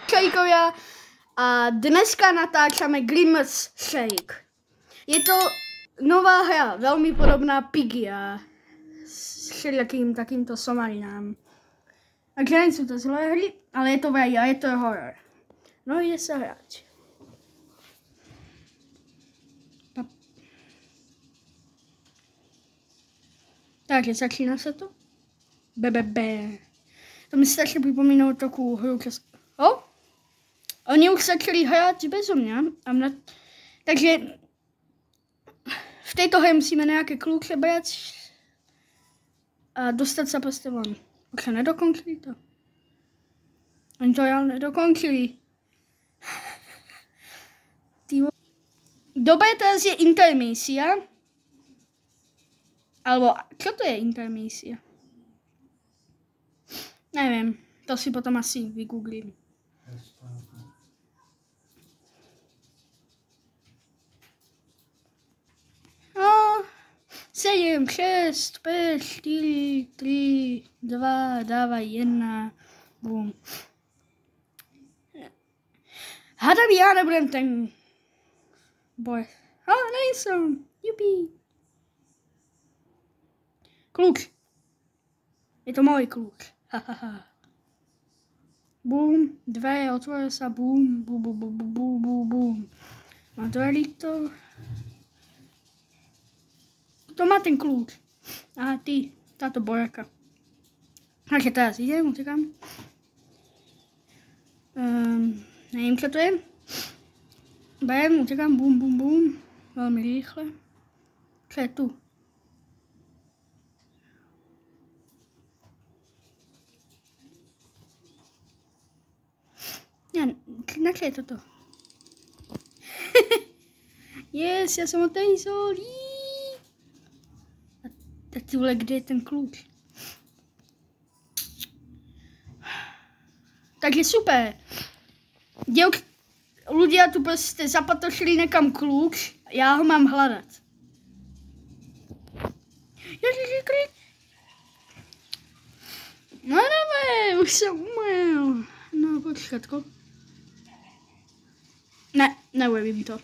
Shakeovia a dneska natáčame Grimace Shake. Je to nová hra, veľmi podobná Piggy a všelijakým takýmto somarinám. Takže nejsou to zlé hry, ale je to vraj a je to horor. No ide sa hrať. Takže začína sa to. Bebebe. To mi strašne pripomínalo takú hru, Oni už začali hrať bezo mňa. Takže v tejto hre musíme nejaké kľúče brať a dostať sa proste von. Už sa nedokončili to. Oni to reálne dokončili. Dobre, teraz je intermisia. Alebo, čo to je intermisia? Neviem, to si potom asi vygooglím. 7, 6, 5, 4, 3, 2, dávaj 1, bum. Hádam, já nebudem ten boj. Nejsem, jupi. Kluk. Je to můj kluk. Bum, dveře, otvorí se, bum, bum, bum, bum, bum, bum, bum. Otvorí to. To má ten kluk. A ty, táto bojaka. Takže teraz idem, utekám. Nevím, čo to je. Berem, utekám, bum, bum, bum. Veľmi rýchle. Čo je tu? Na čo je toto? Yes, ja som od tej zolí. A ty vole, kde je ten kluk? Takže super. Ľudia tu proste zapatočili nekam kľúč, já ho mám hľadať. No dávaj, už jsem umel. No počkatko. Ne, neurobím to.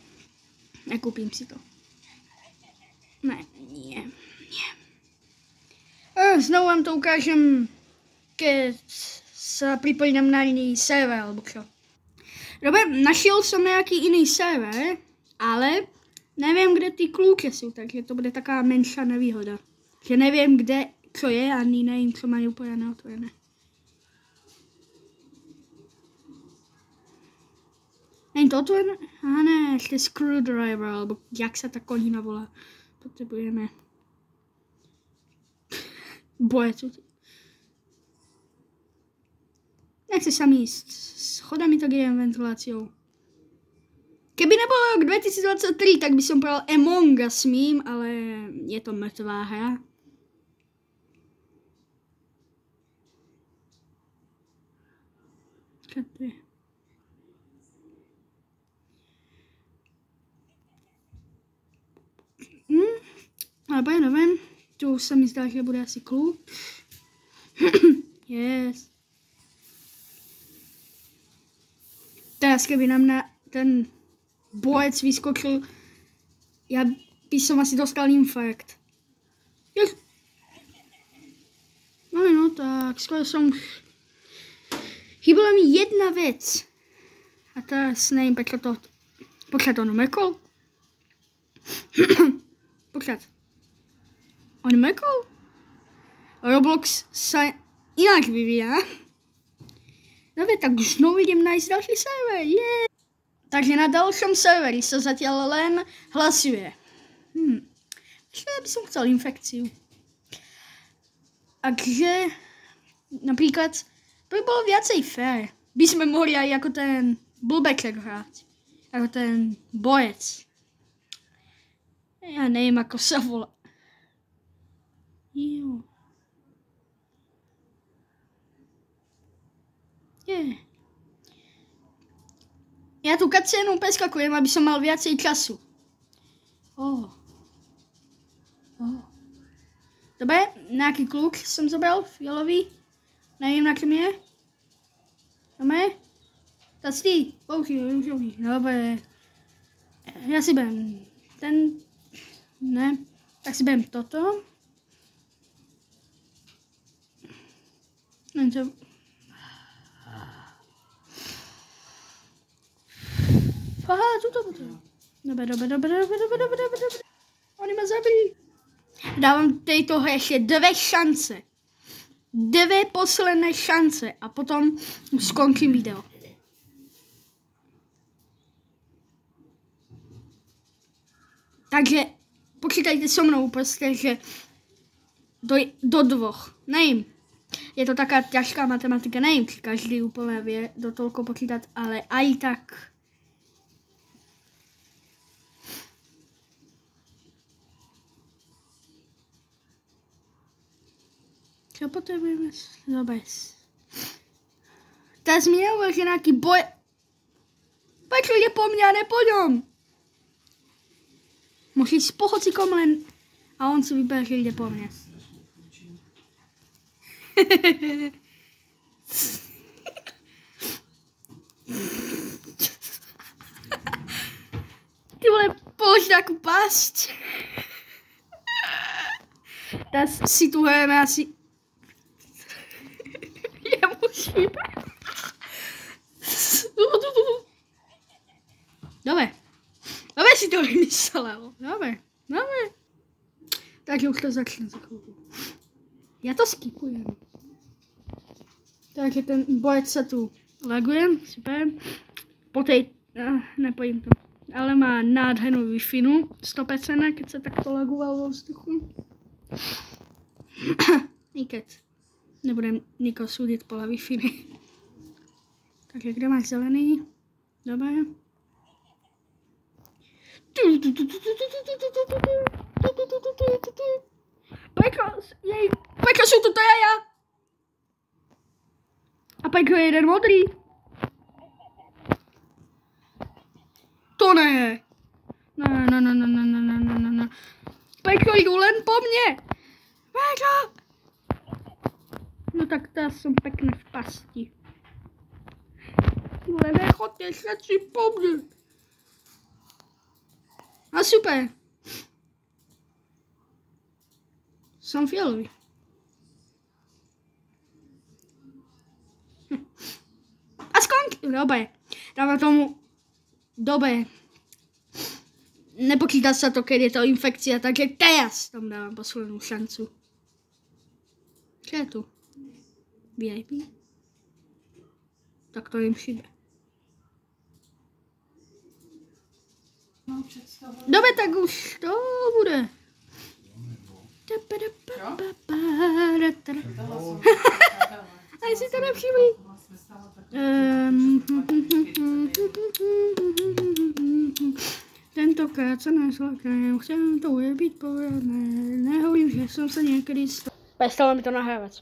Nekúpim si to. Ne, nie. Znovu vám to ukážem, keď sa pripojím na iný server, alebo čo. Dobre, našiel som nejaký iný server, ale neviem, kde tí kľúče sú, takže to bude taká menšia nevýhoda. Že neviem, kde, čo je, ani neviem, čo majú poriadne otvorené. Není to otvorené? Ne, ešte screwdriver, alebo jak sa tá konina volá. Potrebujeme. Boje tu. Nechce sa mi ísť. Schodami tak idem ventiláciou. Keby nebolo rok 2023, tak by som povedal Among Us mím, ale je to mŕtvá hra. Čo to je? Ale neviem. Tu sa mi zdá, že bude asi kľúč. Yes. Teraz, keby nám na ten bojec vyskočil, ja by som asi dostal infarkt. Yes. No tak, skoro som... Chýbala mi jedna vec. A teraz neviem, prečo to... Počkať, on mekol? Počkať. On mekol? Roblox sa inak vyvíja. Dobre, tak už znovu idem nájsť ďalší server. Yeah. Takže na ďalšom serveri sa zatiaľ len hlasuje. Ja by som chcel infekciu. Takže napríklad to by bolo viacej fair. By sme mohli aj ako ten blbeček hrať. Ako ten bojec. Ja neviem, ako sa volá. Jo. Yeah. Ja tu cutscénu preskakujem, aby som mal viacej času. Dobre, nejaký kľúč som zobral, fialový. Neviem, na čom je. Dobre. ty, použij. Dobré. Já si budem ten, ne, tak si budem toto. Aha, tuto potřebuji. Dobré. Oni mě zabili. Dávám této hře ještě 2 šance. 2 posledné šance a potom skončím video. Takže počítajte so mnou prostě, že do 2. Nevím. Je to taká ťažká matematika, nevím, či každý úplně vie do toľko počítať, ale aj tak. Co potřebujeme zobez? Teraz mi nehovorí, že nějaký boj... Proč jde po mně a ne po něm? Může jít s pohocikom len... A on si vybere, že jde po mně. Ty vole, polož nějakou past. Teraz si tu hrajeme asi... Já musím. Dobre si to vymyslela. Dobre. Takže už to začne za chvíľu. Já to skipujem. Takže ten bojec se tu laguje, super. Po tej, nepojím to, ale má nádhernou Wi-Fi, 100%, keď se takto lagoval vo vzduchu. I keď nebudem nikoho súdiť podľa Wi-Fi. Takže kde máš zelený? Dobre. Prečo sú tu traja? A prečo je jeden modrý? To ne. No. Prečo idú len po mne? Prečo? No tak teraz som pekne v pasti. Ale nechoďte všetci po mne. A super. Som fialový. A skončil. Dobre. Dávam tomu... Dobre. Nepočíta sa to, keď je to infekcia, takže teraz tam dávam poslednú šancu. Čo je tu? VIP? Tak to im šibe. Dobre, tak už to bude. Aj si to nevšimli. Tentokrát sa neslaknem, chcem to ujebiť povedné. Nehovorím, že som sa niekedy stalo mi to nahrávať.